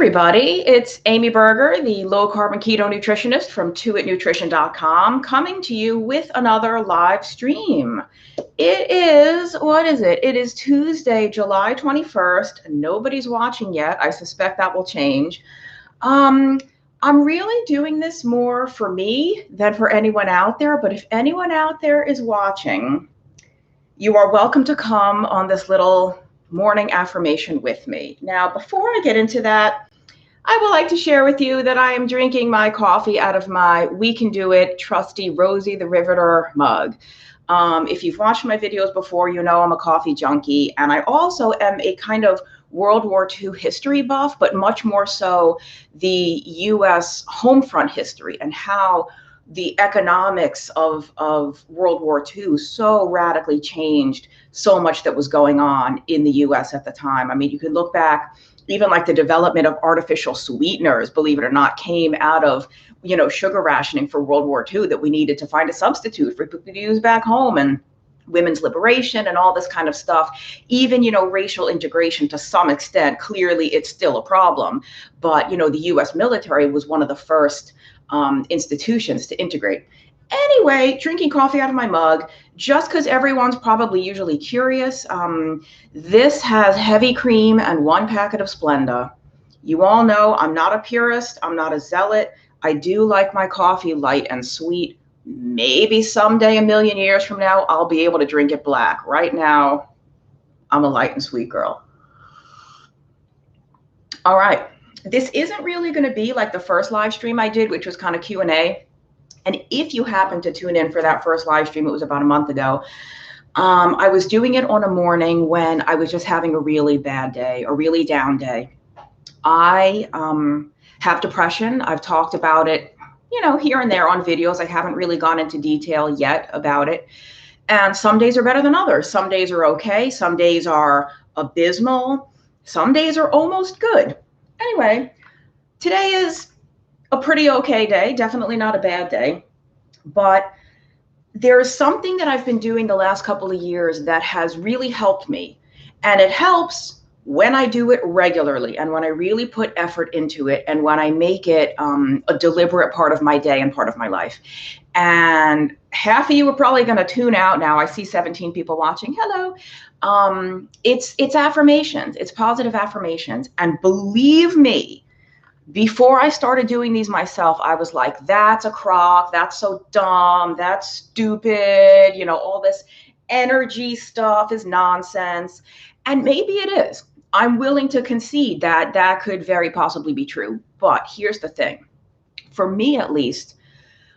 everybody, it's Amy Berger, the low-carbon keto nutritionist from toitnutrition.com, coming to you with another live stream. It is, what is it? It is Tuesday, July 21st. Nobody's watching yet. I suspect that will change. I'm really doing this more for me than for anyone out there, but if anyone out there is watching, you are welcome to come on this little morning affirmation with me. Now, before I get into that, I would like to share with you that I am drinking my coffee out of my We Can Do It trusty Rosie the Riveter mug. If you've watched my videos before, you know I'm a coffee junkie, and I also am a kind of World War II history buff, but much more so the U.S. home front history and how the economics of World War II so radically changed so much that was going on in the US at the time. I mean, you can look back, even like the development of artificial sweeteners, believe it or not, came out of, sugar rationing for World War II, that we needed to find a substitute for people to use back home, and women's liberation and all this kind of stuff. Even, racial integration to some extent. Clearly, it's still a problem. But, the US military was one of the first institutions to integrate. Anyway, drinking coffee out of my mug, just because everyone's probably usually curious. This has heavy cream and 1 packet of Splenda. You all know I'm not a purist. I'm not a zealot. I do like my coffee light and sweet. Maybe someday, a million years from now, I'll be able to drink it black. Right now, I'm a light and sweet girl. All right. This isn't really going to be like the first live stream I did, which was kind of Q&A. And if you happen to tune in for that first live stream, it was about a month ago. I was doing it on a morning when I was just having a really bad day, a really down day. I have depression. I've talked about it, here and there on videos. I haven't really gone into detail yet about it. And some days are better than others. Some days are okay. Some days are abysmal. Some days are almost good. Anyway, today is a pretty okay day, definitely not a bad day, but there is something that I've been doing the last couple of years that has really helped me. And it helps when I do it regularly and when I really put effort into it and when I make it a deliberate part of my day and part of my life. And half of you are probably going to tune out now. I see 17 people watching. Hello. It's affirmations. It's positive affirmations. And believe me, before I started doing these myself, I was like, that's a crock. That's so dumb. That's stupid. All this energy stuff is nonsense. And maybe it is. I'm willing to concede that that could very possibly be true. But here's the thing. For me, at least,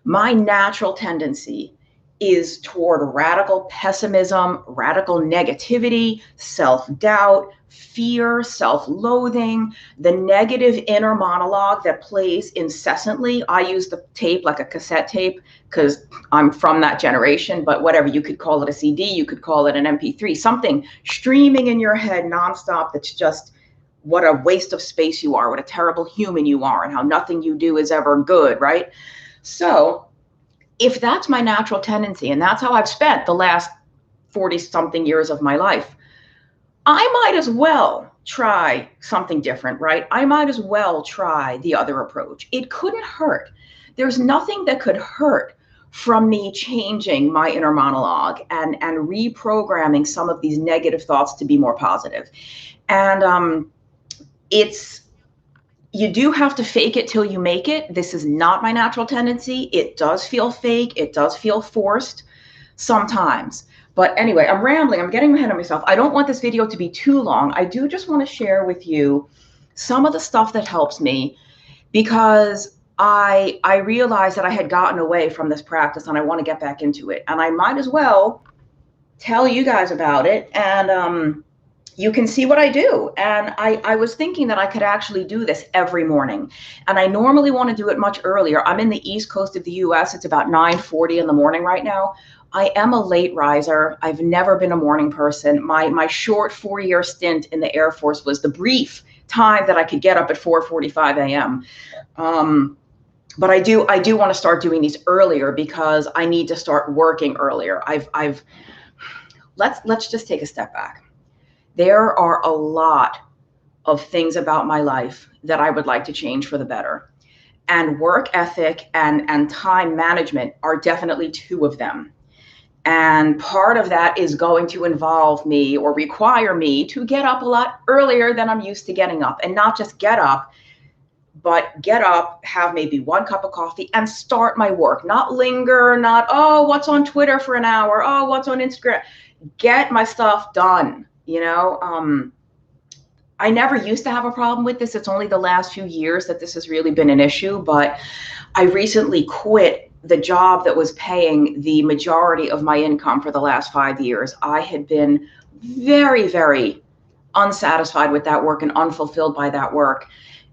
my natural tendency is toward radical pessimism, radical negativity, self-doubt, fear, self-loathing, the negative inner monologue that plays incessantly. I use the tape like a cassette tape because I'm from that generation, but whatever, you could call it a CD, you could call it an MP3, something streaming in your head nonstop that's just what a waste of space you are, what a terrible human you are, and how nothing you do is ever good, right? So if that's my natural tendency, and that's how I've spent the last 40-something years of my life, I might as well try something different, right? I might as well try the other approach. It couldn't hurt. There's nothing that could hurt from me changing my inner monologue and reprogramming some of these negative thoughts to be more positive. And you do have to fake it till you make it. This is not my natural tendency. It does feel fake. It does feel forced sometimes. But anyway, I'm rambling. I'm getting ahead of myself. I don't want this video to be too long. I do just want to share with you some of the stuff that helps me, because I realized that I had gotten away from this practice and I want to get back into it. And I might as well tell you guys about it. And you can see what I do. And I was thinking that I could actually do this every morning. And I normally want to do it much earlier. I'm in the East Coast of the US. It's about 9:40 in the morning right now. I am a late riser. I've never been a morning person. My short 4-year stint in the Air Force was the brief time that I could get up at 4:45 a.m. But I do want to start doing these earlier because I need to start working earlier. Let's just take a step back. There are a lot of things about my life that I would like to change for the better. And work ethic and time management are definitely two of them. And part of that is going to involve me or require me to get up a lot earlier than I'm used to getting up. And not just get up, but get up, have maybe one cup of coffee and start my work. Not linger, not, oh, what's on Twitter for an hour? Oh, what's on Instagram? Get my stuff done, you know? I never used to have a problem with this. It's only the last few years that this has really been an issue, but I recently quit the job that was paying the majority of my income for the last 5 years. I had been very, very unsatisfied with that work and unfulfilled by that work.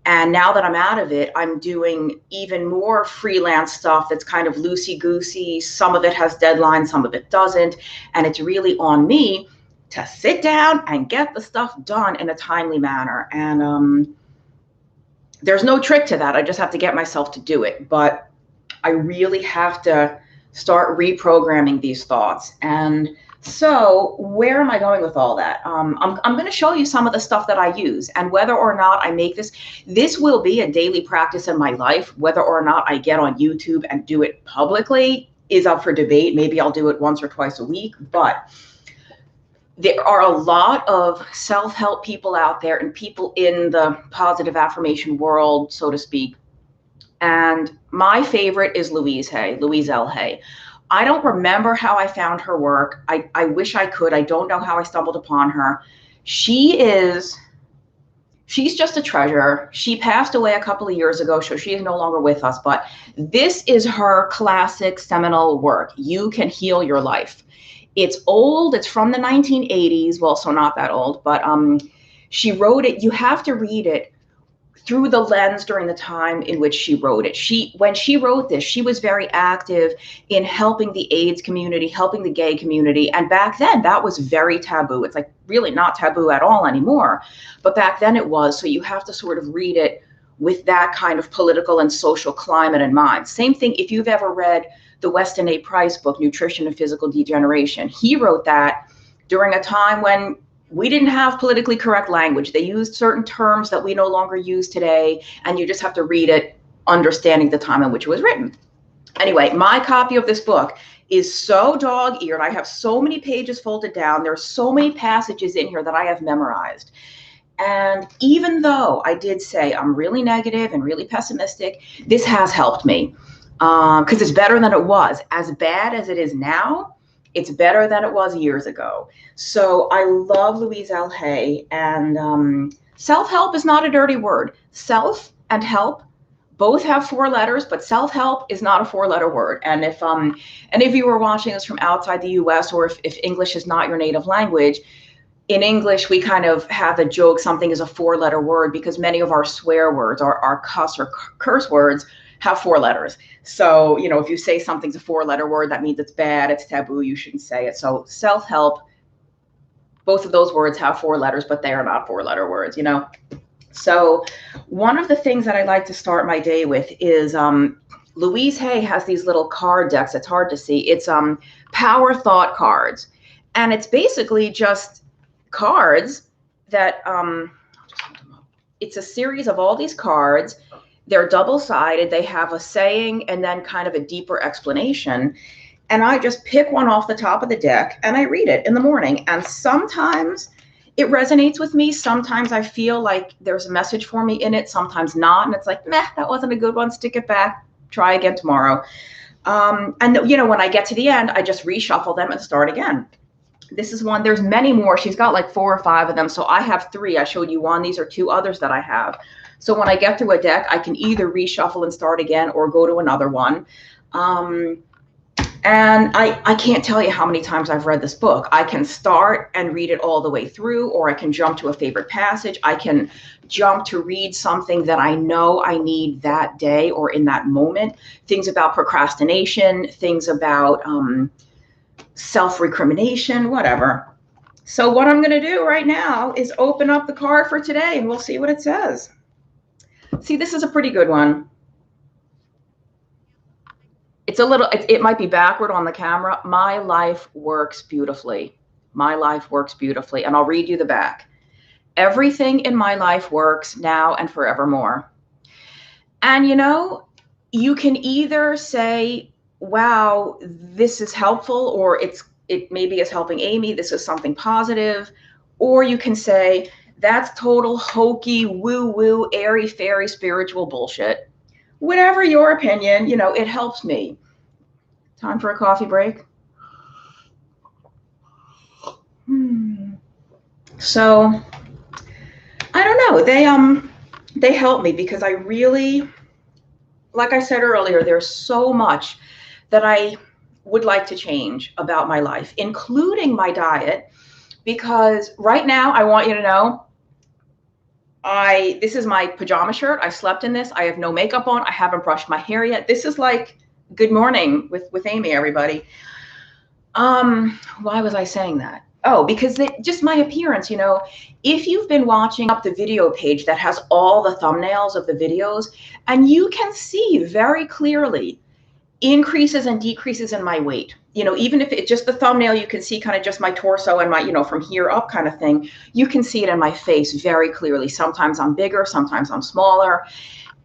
And now that I'm out of it, I'm doing even more freelance stuff that's kind of loosey-goosey. Some of it has deadlines, some of it doesn't. And it's really on me to sit down and get the stuff done in a timely manner. And there's no trick to that. I just have to get myself to do it. But I really have to start reprogramming these thoughts. And so where am I going with all that? I'm going to show you some of the stuff that I use, and whether or not I make this will be a daily practice in my life. Whether or not I get on YouTube and do it publicly is up for debate. Maybe I'll do it once or twice a week, but there are a lot of self-help people out there and people in the positive affirmation world, so to speak. And my favorite is Louise L. Hay. I don't remember how I found her work. I wish I could. I don't know how I stumbled upon her. She's just a treasure. She passed away a couple of years ago, so she is no longer with us. But this is her classic seminal work, You Can Heal Your Life. It's old. It's from the 1980s. Well, so not that old, but she wrote it. You have to read it through the lens during the time in which she wrote it. When she wrote this, she was very active in helping the AIDS community, helping the gay community. And back then that was very taboo. It's like really not taboo at all anymore. But back then it was. So you have to sort of read it with that kind of political and social climate in mind. Same thing if you've ever read the Weston A. Price book, Nutrition and Physical Degeneration. He wrote that during a time when we didn't have politically correct language. They used certain terms that we no longer use today, and you just have to read it, understanding the time in which it was written. Anyway, my copy of this book is so dog-eared. I have so many pages folded down. There are so many passages in here that I have memorized. And even though I did say I'm really negative and really pessimistic, this has helped me because it's better than it was. As bad as it is now, it's better than it was years ago. So I love Louise L. Hay, and self-help is not a dirty word. Self and help both have 4 letters, but self-help is not a 4-letter word. And if you were watching this from outside the US, or if English is not your native language, in English, we kind of have a joke, something is a 4-letter word, because many of our swear words, our cuss or curse words, have 4 letters. So, you know, if you say something's a 4-letter word, that means it's bad, it's taboo, you shouldn't say it. So self-help, both of those words have 4 letters, but they are not 4-letter words, you know? So one of the things that I like to start my day with is Louise Hay has these little card decks. It's hard to see. It's power thought cards. And it's basically just cards that, it's a series of all these cards. They're double-sided. They have a saying and then kind of a deeper explanation. And I just pick one off the top of the deck and I read it in the morning. And sometimes it resonates with me. Sometimes I feel like there's a message for me in it, sometimes not. And it's like, meh, that wasn't a good one. Stick it back. Try again tomorrow. And, you know, when I get to the end, I just reshuffle them and start again. This is one. There's many more. She's got like 4 or 5 of them. So I have 3. I showed you one. These are 2 others that I have. So when I get through a deck, I can either reshuffle and start again or go to another one. And I can't tell you how many times I've read this book. I can start and read it all the way through, or I can jump to a favorite passage. I can jump to read something that I know I need that day or in that moment. Things about procrastination, things about self-recrimination, whatever. So what I'm going to do right now is open up the card for today and we'll see what it says. See, this is a pretty good one. It's a little, it might be backward on the camera. My life works beautifully. My life works beautifully. And I'll read you the back. Everything in my life works now and forevermore. And you can either say, wow, this is helpful, or it maybe is helping Amy, this is something positive. Or you can say, that's total hokey, woo-woo, airy-fairy spiritual bullshit. Whatever your opinion, it helps me. Time for a coffee break? So, I don't know. They help me because I really, like I said earlier, there's so much that I would like to change about my life, including my diet, because right now I want you to know this is my pajama shirt. I slept in this. I have no makeup on. I haven't brushed my hair yet. This is like good morning with Amy, everybody. Why was I saying that? Oh, because just my appearance, if you've been watching up the video page that has all the thumbnails of the videos, and you can see very clearly increases and decreases in my weight. Even if it's just the thumbnail, you can see kind of just my torso and my, from here up kind of thing. You can see it in my face very clearly. Sometimes I'm bigger, sometimes I'm smaller.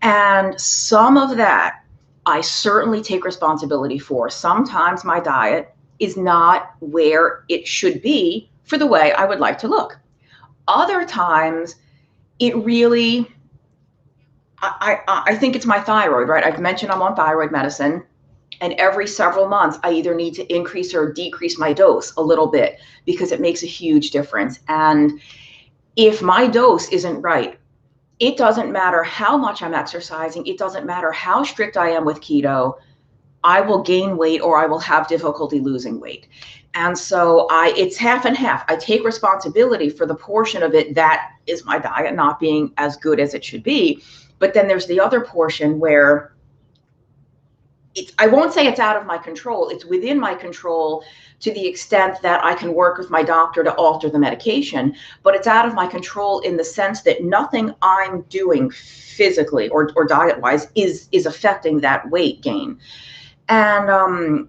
And some of that I certainly take responsibility for. Sometimes my diet is not where it should be for the way I would like to look. Other times it really, I think it's my thyroid, right? I've mentioned I'm on thyroid medicine. And every several months, I either need to increase or decrease my dose a little bit because it makes a huge difference. And if my dose isn't right, it doesn't matter how much I'm exercising. It doesn't matter how strict I am with keto. I will gain weight or I will have difficulty losing weight. And so it's half and half. I take responsibility for the portion of it that is my diet not being as good as it should be. But then there's the other portion where I won't say it's out of my control. It's within my control to the extent that I can work with my doctor to alter the medication, but it's out of my control in the sense that nothing I'm doing physically or diet-wise is affecting that weight gain. And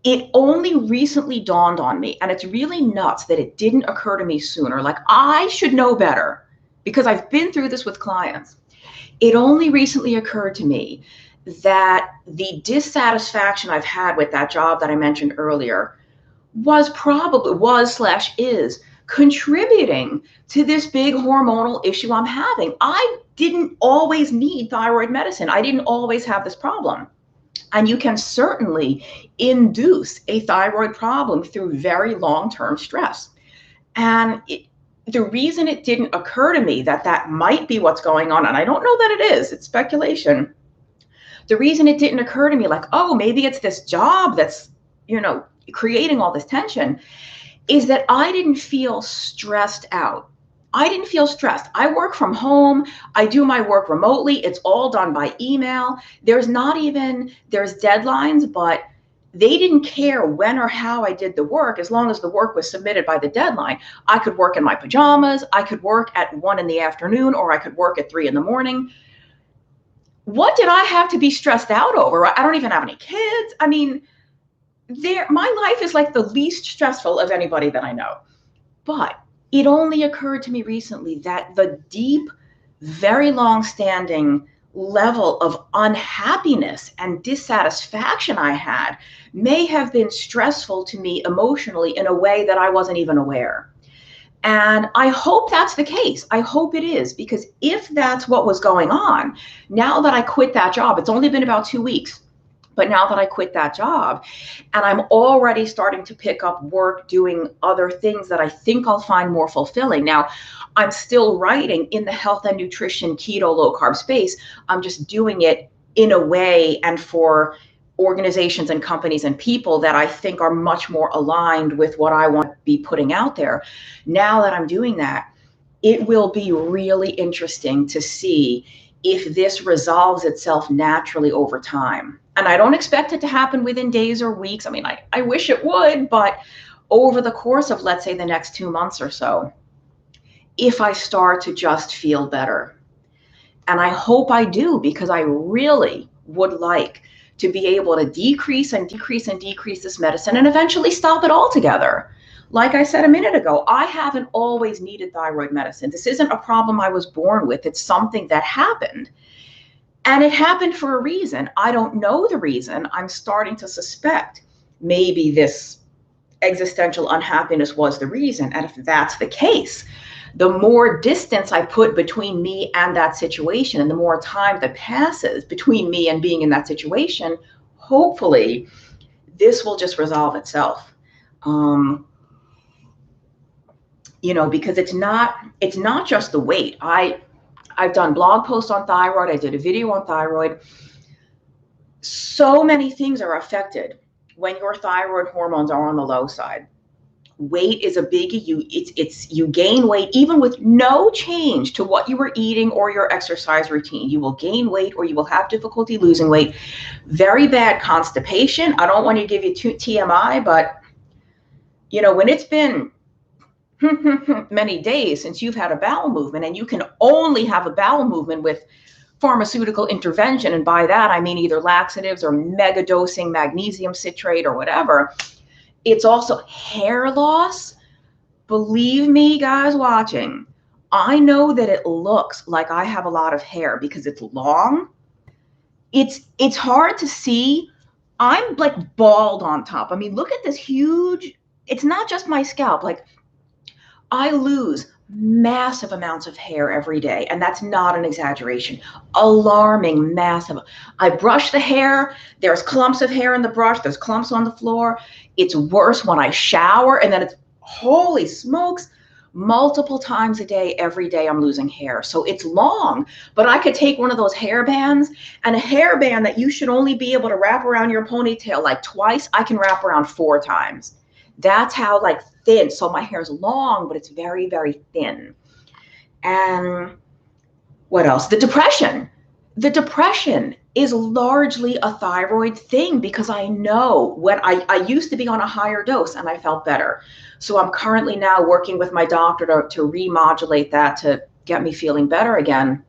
it only recently dawned on me, and it's really nuts that it didn't occur to me sooner. Like, I should know better because I've been through this with clients. It only recently occurred to me that the dissatisfaction I've had with that job that I mentioned earlier was is contributing to this big hormonal issue I'm having. I didn't always need thyroid medicine. I didn't always have this problem. And you can certainly induce a thyroid problem through very long-term stress. And the reason it didn't occur to me that might be what's going on, and I don't know that it is, it's speculation. The reason it didn't occur to me, like, oh, maybe it's this job that's, creating all this tension, is that I didn't feel stressed out. I didn't feel stressed. I work from home. I do my work remotely. It's all done by email. There's deadlines, but they didn't care when or how I did the work as long as the work was submitted by the deadline. I could work in my pajamas. I could work at 1 PM, or I could work at 3 AM. What did I have to be stressed out over? I don't even have any kids. I mean, my life is like the least stressful of anybody that I know. But it only occurred to me recently that the deep, very long-standing level of unhappiness and dissatisfaction I had may have been stressful to me emotionally in a way that I wasn't even aware. And I hope that's the case. I hope it is, because if that's what was going on, now that I quit that job, it's only been about 2 weeks, but now that I quit that job and I'm already starting to pick up work doing other things that I think I'll find more fulfilling. Now, I'm still writing in the health and nutrition, keto, low carb space. I'm just doing it in a way and for organizations and companies and people that I think are much more aligned with what I want to be putting out there. Now that I'm doing that, it will be really interesting to see if this resolves itself naturally over time. And I don't expect it to happen within days or weeks. I mean, I wish it would, but over the course of, let's say, the next 2 months or so, if I start to just feel better. And I hope I do, because I really would like to be able to decrease and decrease and decrease this medicine and eventually stop it altogether. Like I said a minute ago, I haven't always needed thyroid medicine. This isn't a problem I was born with. It's something that happened. And it happened for a reason. I don't know the reason. I'm starting to suspect maybe this existential unhappiness was the reason. And if that's the case, the more distance I put between me and that situation, and the more time that passes between me and being in that situation, hopefully this will just resolve itself. Because it's not just the weight. I've done blog posts on thyroid. I did a video on thyroid. So many things are affected when your thyroid hormones are on the low side. Weight is a biggie. You gain weight even with no change to what you were eating or your exercise routine. You will gain weight or you will have difficulty losing weight. Very bad constipation. I don't want to give you TMI, but when it's been many days since you've had a bowel movement, and you can only have a bowel movement with pharmaceutical intervention, and by that I mean either laxatives or mega dosing magnesium citrate or whatever. It's also hair loss. Believe me, guys watching, I know that it looks like I have a lot of hair because it's long. It's hard to see. I'm like bald on top. I mean, look at this huge, it's not just my scalp. Like, I lose massive amounts of hair every day, and that's not an exaggeration. Alarming, massive. I brush the hair, there's clumps of hair in the brush, there's clumps on the floor. It's worse when I shower, and then it's, holy smokes, multiple times a day, every day I'm losing hair. So it's long, but I could take one of those hair bands, and a hair band that you should only be able to wrap around your ponytail like twice, I can wrap around 4 times. That's how like thin. So my hair is long, but it's very, very thin. And what else? The depression. The depression is largely a thyroid thing, because I know when I used to be on a higher dose and I felt better. So I'm currently now working with my doctor to remodulate that to get me feeling better again.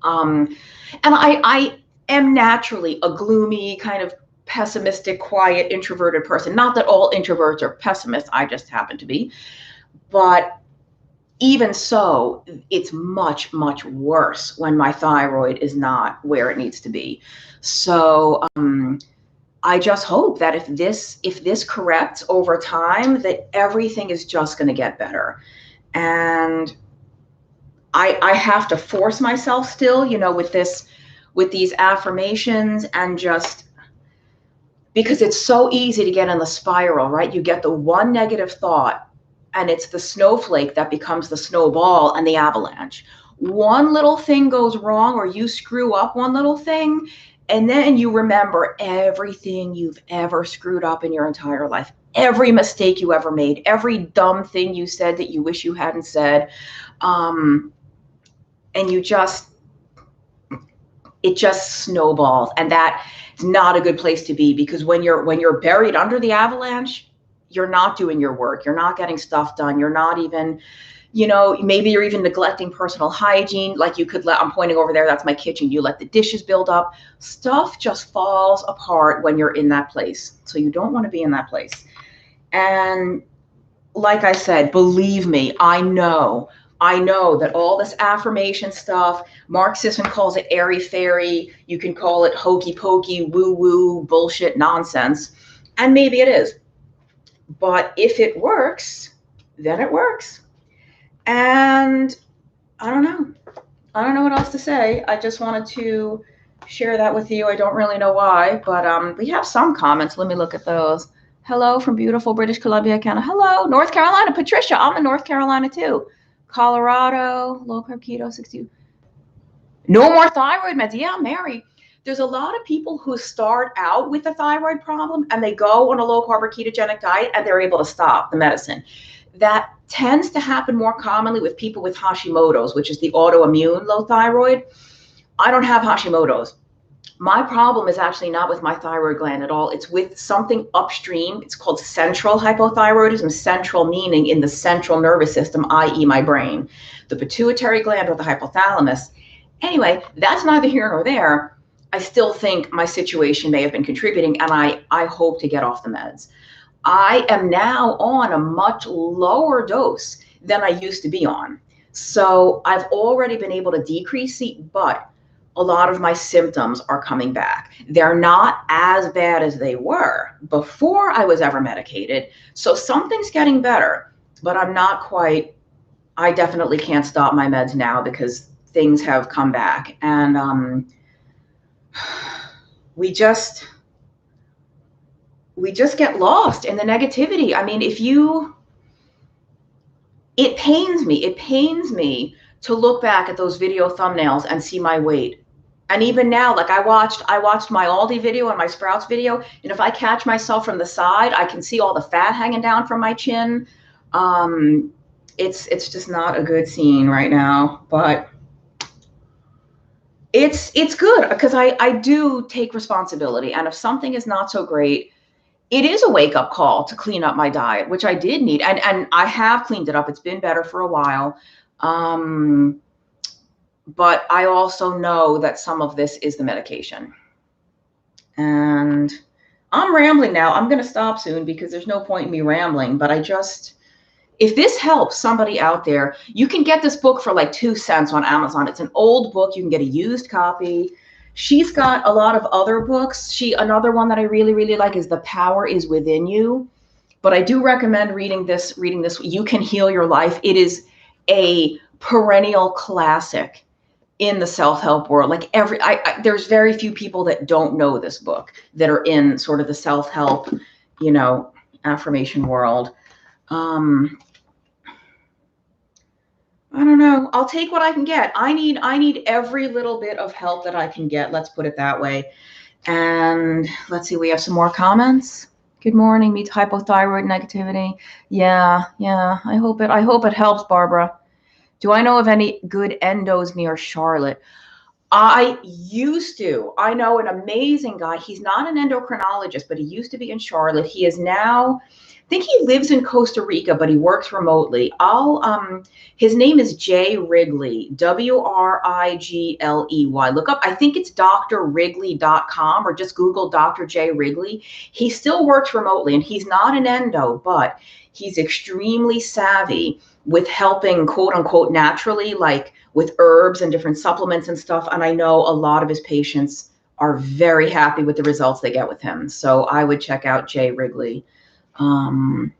And I am naturally a gloomy, kind of pessimistic, quiet, introverted person. Not that all introverts are pessimists, I just happen to be. But even so, it's much, much worse when my thyroid is not where it needs to be. So I just hope that if this corrects over time, that everything is just going to get better. And I have to force myself still, with these affirmations, and just because it's so easy to get in the spiral, right? You get the one negative thought, and it's the snowflake that becomes the snowball and the avalanche. One little thing goes wrong, or you screw up one little thing, and then you remember everything you've ever screwed up in your entire life, every mistake you ever made, every dumb thing you said that you wish you hadn't said. And it just snowballs. And that is not a good place to be, because when you're buried under the avalanche, you're not doing your work. You're not getting stuff done. You're not even, maybe you're even neglecting personal hygiene. Like I'm pointing over there, that's my kitchen. You let the dishes build up. Stuff just falls apart when you're in that place. So you don't want to be in that place. And like I said, believe me, I know that all this affirmation stuff, Mark Sisson calls it airy-fairy. You can call it hokey-pokey, woo-woo, bullshit, nonsense. And maybe it is. But if it works, then it works. And I don't know what else to say. I just wanted to share that with you. I don't really know why, but we have some comments. Let me look at those. Hello from beautiful British Columbia, Canada. Hello, North Carolina. Patricia, I'm in North Carolina too. Colorado, low carb keto, 60. No more thyroid meds. Yeah, Mary. There's a lot of people who start out with a thyroid problem and they go on a low carb or ketogenic diet and they're able to stop the medicine. That tends to happen more commonly with people with Hashimoto's, which is the autoimmune low thyroid. I don't have Hashimoto's. My problem is actually not with my thyroid gland at all. It's with something upstream. It's called central hypothyroidism, central meaning in the central nervous system, i.e. my brain, the pituitary gland or the hypothalamus. Anyway, that's neither here nor there. I still think my situation may have been contributing, and I hope to get off the meds. I am now on a much lower dose than I used to be on. So I've already been able to decrease it, but a lot of my symptoms are coming back. They're not as bad as they were before I was ever medicated. So something's getting better, but I'm not quite, I definitely can't stop my meds now because things have come back. And we just get lost in the negativity. I mean, it pains me. It pains me to look back at those video thumbnails and see my weight. And even now, like I watched my Aldi video and my Sprouts video, and if I catch myself from the side, I can see all the fat hanging down from my chin. It's just not a good scene right now, but it's good because I do take responsibility. And if something is not so great, it is a wake-up call to clean up my diet, which I did need. And I have cleaned it up. It's been better for a while. But I also know that some of this is the medication. And I'm rambling now. I'm going to stop soon because there's no point in me rambling. But if this helps somebody out there, you can get this book for like 2 cents on Amazon. It's an old book. You can get a used copy. She's got a lot of other books. Another one that I really, really like is The Power is Within You. But I do recommend reading this. You Can Heal Your Life. It is a perennial classic in the self-help world. Like there's very few people that don't know this book that are in sort of the self-help, affirmation world. I don't know. I'll take what I can get. I need every little bit of help that I can get. Let's put it that way. And let's see, we have some more comments. Good morning, meets hypothyroid negativity. Yeah. I hope it helps, Barbara. Do I know of any good endos near Charlotte? I used to. I know an amazing guy. He's not an endocrinologist, but he used to be in Charlotte. He is now, I think he lives in Costa Rica, but he works remotely. His name is Jay Wrigley, Wrigley. Look up, I think it's drwrigley.com or just Google Dr. Jay Wrigley. He still works remotely and he's not an endo, but he's extremely savvy with helping, quote unquote, naturally, like with herbs and different supplements and stuff. And I know a lot of his patients are very happy with the results they get with him. So I would check out Jay Wrigley. What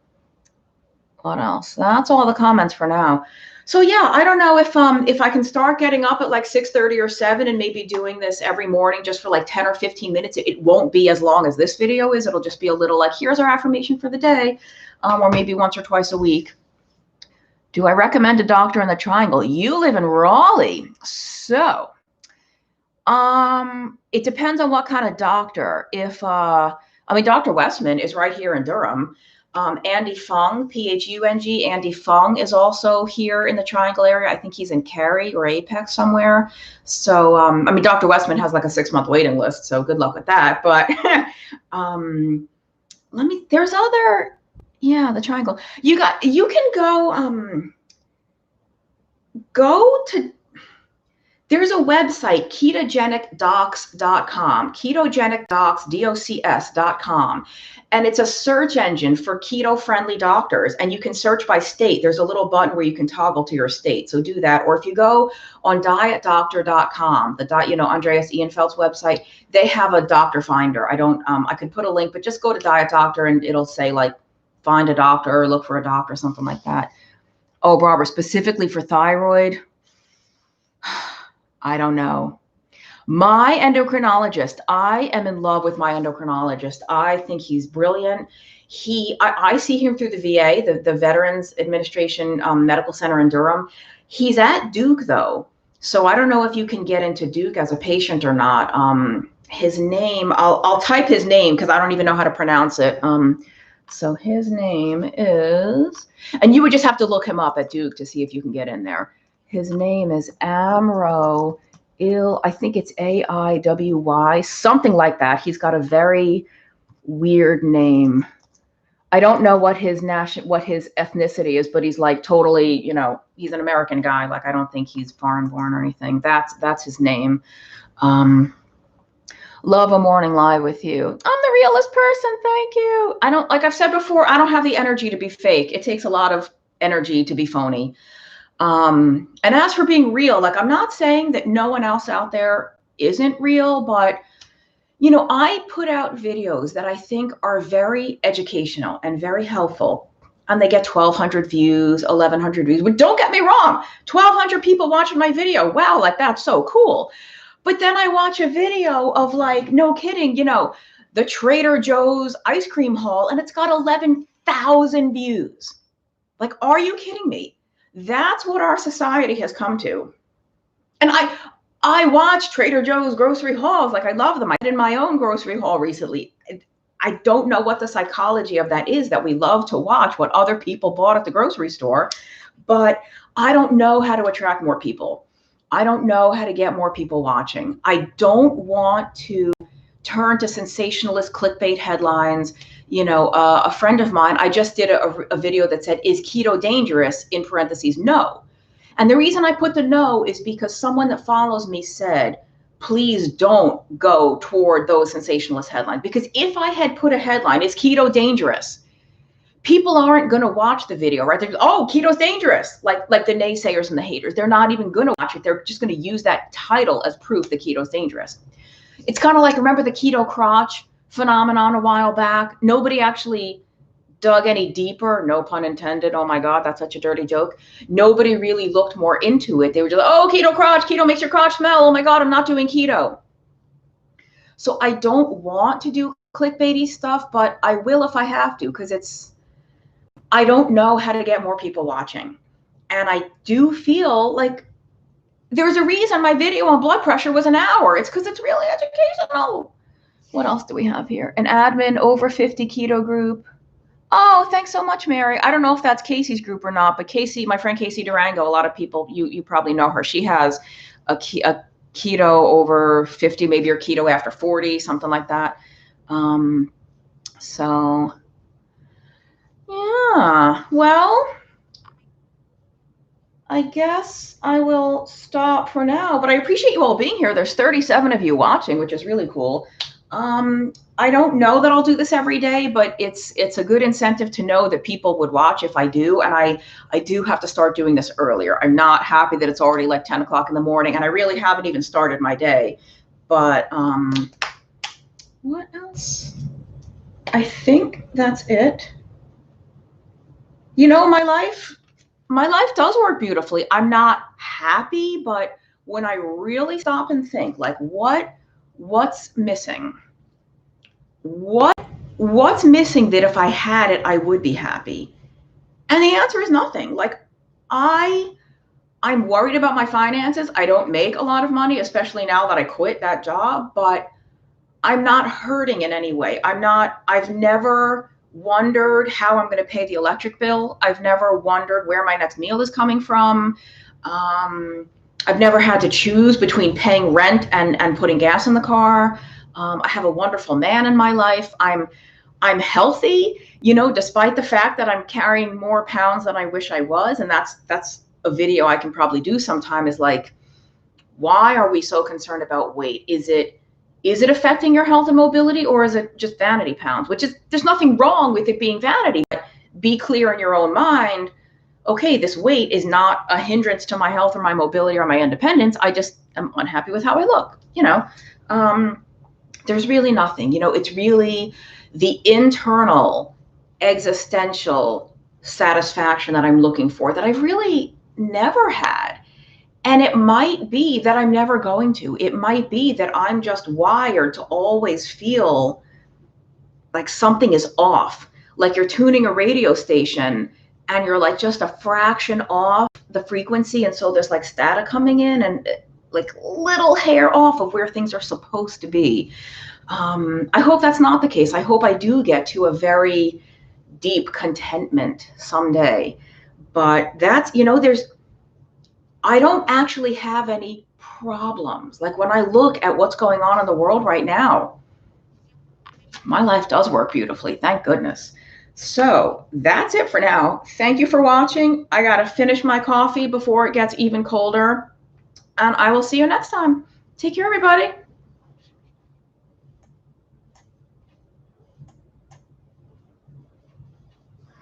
else? That's all the comments for now. So yeah, I don't know if I can start getting up at like 6:30 or 7 and maybe doing this every morning just for like 10 or 15 minutes. It won't be as long as this video is. It'll just be a little like, here's our affirmation for the day, or maybe once or twice a week. Do I recommend a doctor in the Triangle? You live in Raleigh. So it depends on what kind of doctor. Dr. Westman is right here in Durham. Andy Fung, Phung, Andy Fung is also here in the Triangle area. I think he's in Cary or Apex somewhere. So, Dr. Westman has like a 6-month waiting list. So good luck with that. But there's other, yeah, the Triangle. You can go to, there's a website, ketogenicdocs.com, ketogenicdocs.com. And it's a search engine for keto-friendly doctors. And you can search by state. There's a little button where you can toggle to your state. So do that. Or if you go on dietdoctor.com, Andreas Ehrenfeld's website, they have a doctor finder. I could put a link, but just go to Diet Doctor and it'll say like, find a doctor or look for a doctor, something like that. Oh, Barbara, specifically for thyroid, I don't know. My endocrinologist, I am in love with my endocrinologist. I think he's brilliant. I see him through the VA, the Veterans Administration Medical Center in Durham. He's at Duke though. So I don't know if you can get into Duke as a patient or not. His name, I'll type his name because I don't even know how to pronounce it. So his name is, and you would just have to look him up at Duke to see if you can get in there. His name is Amro I think it's AIWY, something like that. He's got a very weird name. I don't know what his ethnicity is, but he's like totally, he's an American guy. Like, I don't think he's foreign born or anything. That's his name. Love a morning live with you. I'm the realest person. Thank you. I don't, like I've said before, I don't have the energy to be fake. It takes a lot of energy to be phony. And as for being real, like I'm not saying that no one else out there isn't real, but I put out videos that I think are very educational and very helpful. And they get 1,200 views, 1,100 views. But don't get me wrong, 1,200 people watching my video. Wow, like that's so cool. But then I watch a video of like, no kidding, the Trader Joe's ice cream haul, and it's got 11,000 views. Like, are you kidding me? That's what our society has come to. And I watch Trader Joe's grocery hauls. Like, I love them. I did my own grocery haul recently. I don't know what the psychology of that is, that we love to watch what other people bought at the grocery store, but I don't know how to attract more people. I don't know how to get more people watching. I don't want to turn to sensationalist clickbait headlines. A friend of mine, I just did a video that said, is keto dangerous? In parentheses, no. And the reason I put the no is because someone that follows me said, please don't go toward those sensationalist headlines. Because if I had put a headline, is keto dangerous? People aren't going to watch the video, right? They're, oh, keto's dangerous. Like the naysayers and the haters. They're not even going to watch it. They're just going to use that title as proof that keto's dangerous. It's kind of like, remember the keto crotch phenomenon a while back? Nobody actually dug any deeper, no pun intended. Oh my God, that's such a dirty joke. Nobody really looked more into it. They were just like, oh, keto crotch, keto makes your crotch smell. Oh my God, I'm not doing keto. So I don't want to do clickbaity stuff, but I will if I have to, because I don't know how to get more people watching. And I do feel like there's a reason my video on blood pressure was an hour. It's because it's really educational. What else do we have here? An admin over 50 keto group. Oh, thanks so much, Mary. I don't know if that's Casey's group or not, but Casey, my friend Casey Durango, a lot of people, you probably know her. She has a keto over 50, maybe, or keto after 40, something like that. So yeah, well, I guess I will stop for now, but I appreciate you all being here. There's 37 of you watching, which is really cool. I don't know that I'll do this every day, but it's a good incentive to know that people would watch if I do. And I do have to start doing this earlier. I'm not happy that it's already like 10 o'clock in the morning, and I really haven't even started my day. But what else? I think that's it. My life does work beautifully. I'm not happy, but when I really stop and think, like, what's missing? What's missing that if I had it, I would be happy? And the answer is nothing. Like, I'm worried about my finances. I don't make a lot of money, especially now that I quit that job, but I'm not hurting in any way. I've never wondered how I'm going to pay the electric bill. I've never wondered where my next meal is coming from. I've never had to choose between paying rent and putting gas in the car. I have a wonderful man in my life. I'm healthy, despite the fact that I'm carrying more pounds than I wish I was. And that's a video I can probably do sometime, is like, why are we so concerned about weight? Is it affecting your health and mobility, or is it just vanity pounds? There's nothing wrong with it being vanity, but be clear in your own mind. Okay, this weight is not a hindrance to my health or my mobility or my independence. I just am unhappy with how I look, There's really nothing, it's really the internal existential satisfaction that I'm looking for that I've really never had. And it might be that I'm never going to. It might be that I'm just wired to always feel like something is off, like you're tuning a radio station and you're like just a fraction off the frequency. And so there's like static coming in and like little hair off of where things are supposed to be. I hope that's not the case. I hope I do get to a very deep contentment someday. But that's, I don't actually have any problems. Like, when I look at what's going on in the world right now, my life does work beautifully. Thank goodness. So that's it for now. Thank you for watching. I got to finish my coffee before it gets even colder, and I will see you next time. Take care, everybody.